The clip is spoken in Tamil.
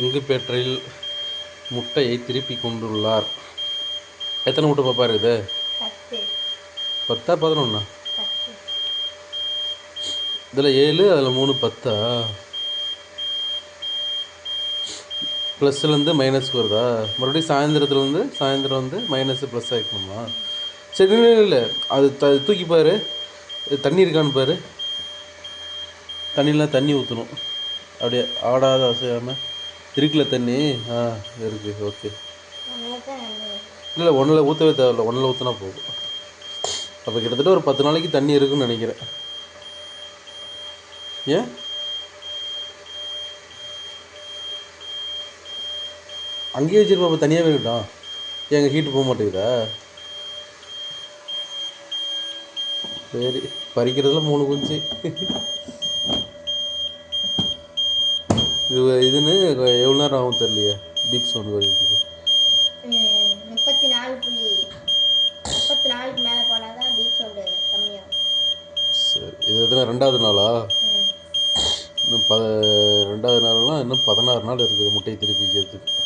இங்குபேட்டரில் முட்டையை திருப்பி கொண்டுள்ளார். எத்தனை முட்டை பாப்பா இருக்குது? 10 11? இதில் 7, அதில் 3 10. ப்ளஸ்லேருந்து மைனஸ்க்கு வருதா? மறுபடியும் சாயந்தரம் வந்து மைனஸு ப்ளஸ் ஆகிக்கணுமா? சரி இல்லை அது தூக்கிப்பார், தண்ணி இருக்கான்னு பாரு. தண்ணிலாம் தண்ணி ஊற்றணும், அப்படியே ஆடாத அசையாமல். இருக்குல்ல தண்ணி? இருக்குது. ஓகே. இல்லை ஒன்றில் ஊற்றவே தேவையில்ல, ஒன்றில் ஊற்றினா போதும். அப்போ கிட்டத்தட்ட ஒரு 10 நாளைக்கு தண்ணி இருக்குன்னு நினைக்கிறேன். ஏன் அங்கேயே வச்சுருப்பா? அப்போ தனியாகவே இருக்கட்டும். எங்கள் ஹீட்டு போக மாட்டேங்குதா? சரி, பறிக்கிறதுல 3 குஞ்சு. இதுன்னு எவ்வளோ நேரம் ஆகும் தெரியலையே பீப் சவுண்ட் வருதுக்கு. 34 மேலே போனால் தான் பீப் சவுண்டு கம்மியாகும். சரி, இது எத்தனை 2வது நாளா? இன்னும் 2வது நாள்னால் இன்னும் 16 நாள் இருக்குது முட்டையை திருப்பிக்கிறதுக்கு.